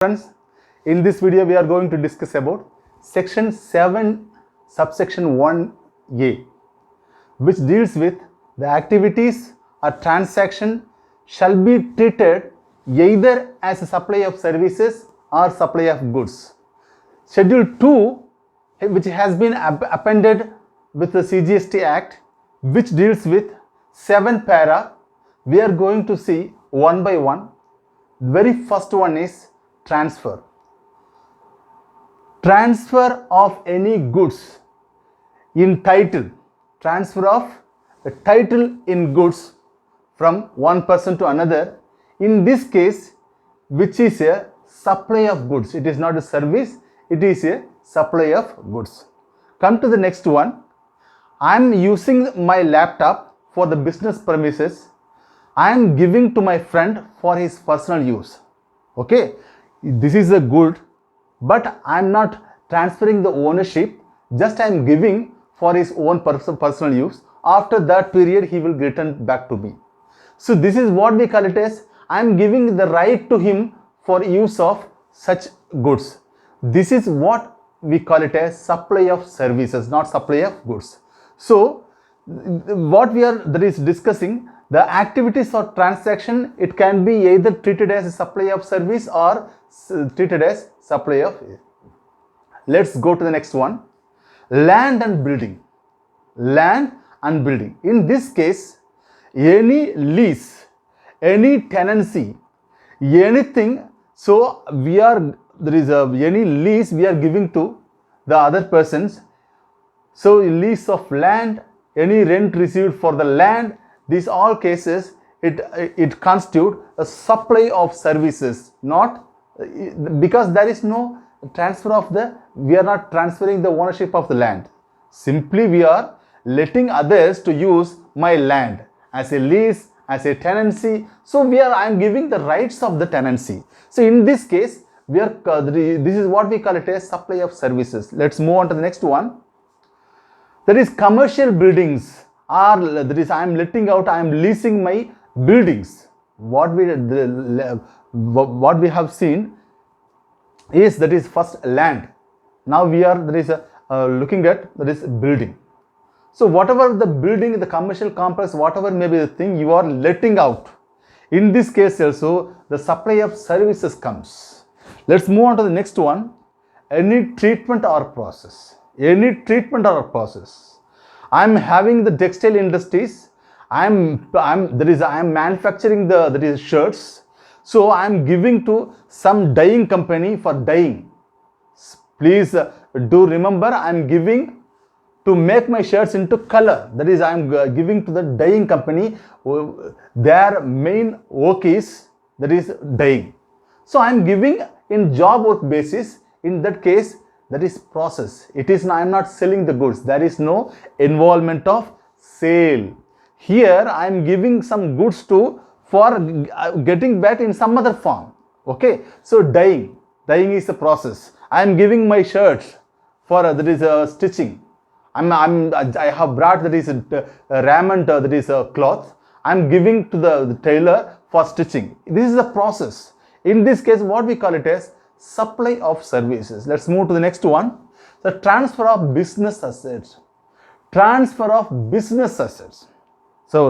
Friends, in this video we are going to discuss about section 7 subsection 1a, which deals with the activities or transaction shall be treated either as a supply of services or supply of goods. Schedule 2, which has been appended with the CGST Act, which deals with 7 para, we are going to see one by one. The very first one is transfer. Transfer of any goods in title. Transfer of the title in goods from one person to another. In this case, which is a supply of goods. It is not a service, it is a supply of goods. Come to the next one. I am using my laptop for the business premises. I am giving to my friend for his personal use. Okay. This is a good, but I am not transferring the ownership, just I am giving for his own personal use. After that period, he will return back to me. So this is what we call it as I am giving the right to him for use of such goods. This is what we call it as supply of services, not supply of goods. So what we are discussing, the activities or transaction, it can be either treated as a supply of service or treated as supply of. Let's go to the next one. Land and building. Land and building. In this case, any lease, any tenancy, anything. So any lease we are giving to the other persons. So lease of land, any rent received for the land, these all cases it constitute a supply of services, not because there is no transfer of we are not transferring the ownership of the land. Simply we are letting others to use my land as a lease, as a tenancy. So I am giving the rights of the tenancy. So in this case, this is what we call it as supply of services. Let's move on to the next one. That is commercial buildings, or I am letting out, I am leasing my buildings. What we have seen is that is first land. Now we are looking at building. So whatever the building, the commercial complex, whatever may be the thing you are letting out. In this case also the supply of services comes. Let's move on to the next one. Any treatment or process. Any treatment or process. I am having the textile industries. I am manufacturing the shirts. So I am giving to some dyeing company for dyeing. Please do remember, I am giving to make my shirts into color. That is, I am giving to the dyeing company. Their main work is dyeing. So I am giving in job work basis. In that case, that is process. It is, I am not selling the goods. There is no involvement of sale. Here I am giving some goods for getting back in some other form. Okay. So dyeing is a process. I am giving my shirts for stitching. I have brought raiment, cloth. I am giving to the tailor for stitching. This is a process. In this case, what we call it as supply of services. Let's move to the next one. The transfer of business assets. Transfer of business assets. So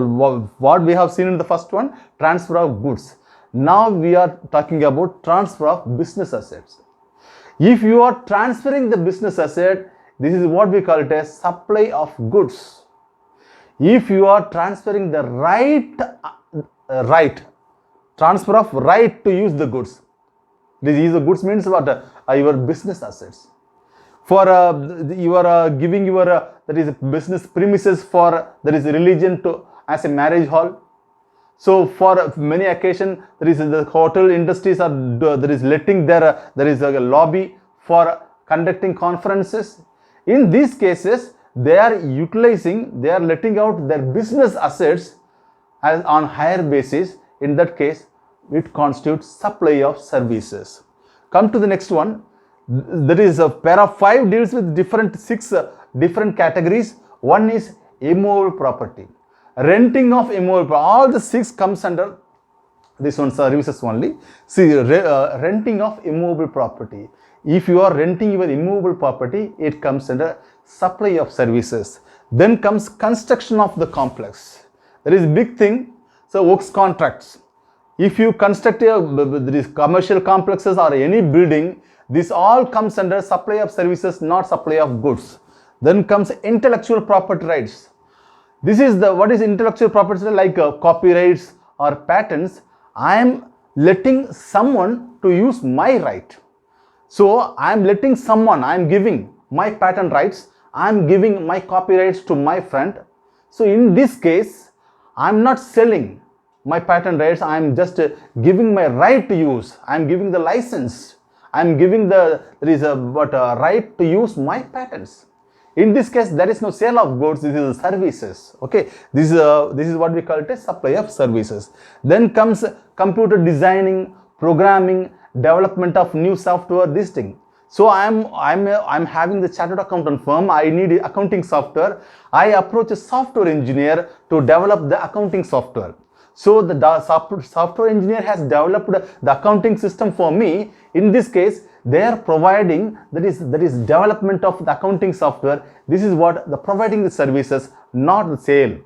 what we have seen in the first one, transfer of goods. Now we are talking about transfer of business assets. If you are transferring the business asset, this is what we call it as supply of goods. If you are transferring the transfer of right to use the goods. These goods means what? Your business assets. For you are giving your business premises for religion as a marriage hall. So for many occasions the hotel industries are letting there is a lobby for conducting conferences. In these cases, they are letting out their business assets as on hire basis. In that case, it constitutes supply of services. Come to the next one. There is a para 5 deals with six different categories. One is immovable property. Renting of immovable property. All the 6 comes under this one services only. See, renting of immovable property. If you are renting your immovable property, it comes under supply of services. Then comes construction of the complex. There is big thing. So works contracts. If you construct these commercial complexes or any building, this all comes under supply of services, not supply of goods. Then comes intellectual property rights. This is the what is intellectual property, like copyrights or patents. I am letting someone to use my right. So I am letting someone, I am giving my patent rights, I am giving my copyrights to my friend. So in this case, I am not selling my patent rights, I am just giving my right to use. I am giving the license. I am giving the right to use my patents. In this case, there is no sale of goods. This is services. Okay, this is what we call it as supply of services. Then comes computer designing, programming, development of new software. This thing. So I'm having the chartered accountant firm. I need accounting software. I approach a software engineer to develop the accounting software. So the software engineer has developed the accounting system for me. In this case, they are providing, that is development of the accounting software. This is what the providing the services, not the sale.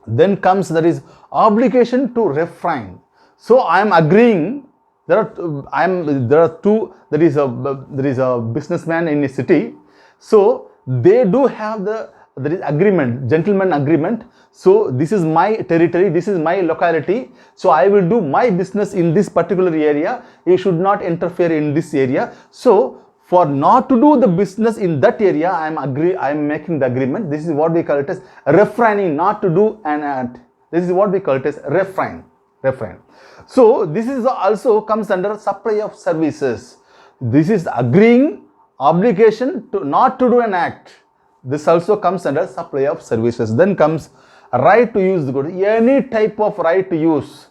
Then comes there is obligation to refrain. So I am agreeing. There are two. There is a businessman in a city. So they do have there is agreement, gentleman agreement. So this is my territory, this is my locality. So I will do my business in this particular area. You should not interfere in this area. So for not to do the business in that area, I am making the agreement. This is what we call it as refraining, not to do an act. This is what we call it as refrain. So this is also comes under supply of services. This is agreeing, obligation to not to do an act. This also comes under supply of services. Then comes right to use the good. Any type of right to use.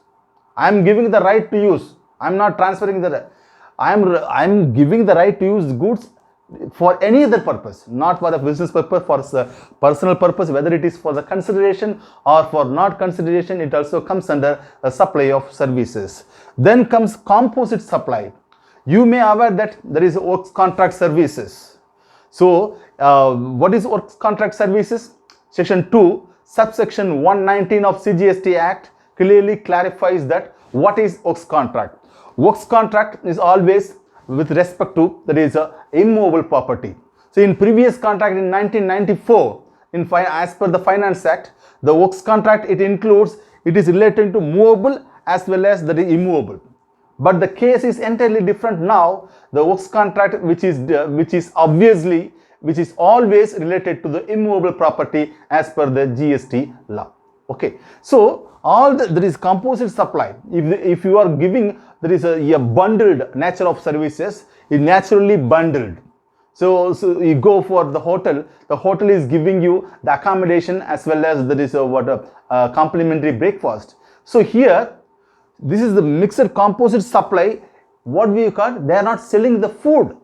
I am giving the right to use. I am not transferring the. I am giving the right to use goods for any other purpose, not for the business purpose, for personal purpose, whether it is for the consideration or for not consideration. It also comes under a supply of services. Then comes composite supply. You may aware that there is works contract services. So what is works contract services? Section 2, subsection 119 of CGST Act clearly clarifies that what is works contract. Works contract is always with respect to, that is immovable property. So in previous contract in 1994, as per the Finance Act, the works contract, it is related to movable as well as the immovable. But the case is entirely different now. The works contract, which is always related to the immovable property as per the GST law. Okay, so there is composite supply. If you are giving, there is a bundled nature of services, it naturally bundled. So you go for the hotel is giving you the accommodation as well as there is a complimentary breakfast. So here, this is the mixed composite supply. What we call, they are not selling the food.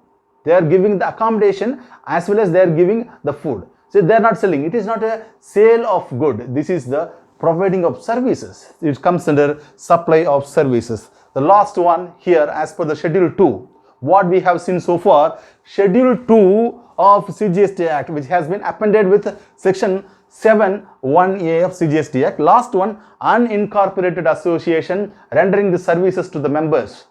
They are giving the accommodation as well as they are giving the food. So they are not selling. It is not a sale of good. This is the providing of services. It comes under supply of services. The last one here, as per the Schedule 2, what we have seen so far, Schedule 2 of CGST Act, which has been appended with Section 7(1)(a) of CGST Act. Last one, unincorporated association rendering the services to the members.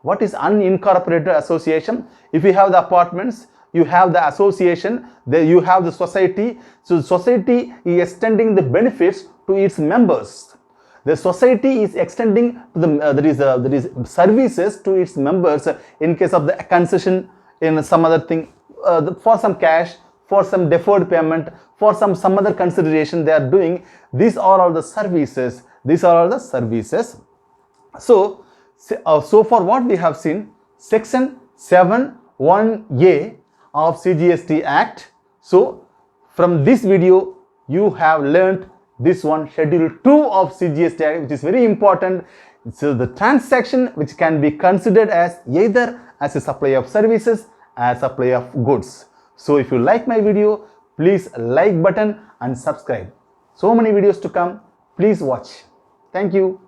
What is unincorporated association? If you have the apartments, you have the association, you have the society. So society is extending the benefits to its members. The society is extending to there is services to its members in case of the concession in some other thing, for some cash, for some deferred payment, for some other consideration they are doing. These are all the services. So far what we have seen, Section 7(1)(a) of CGST Act. So from this video you have learnt this one, Schedule 2 of CGST Act, which is very important. So the transaction which can be considered as either as a supply of services as supply of goods. So if you like my video, please like button and subscribe. So many videos to come. Please watch. Thank you.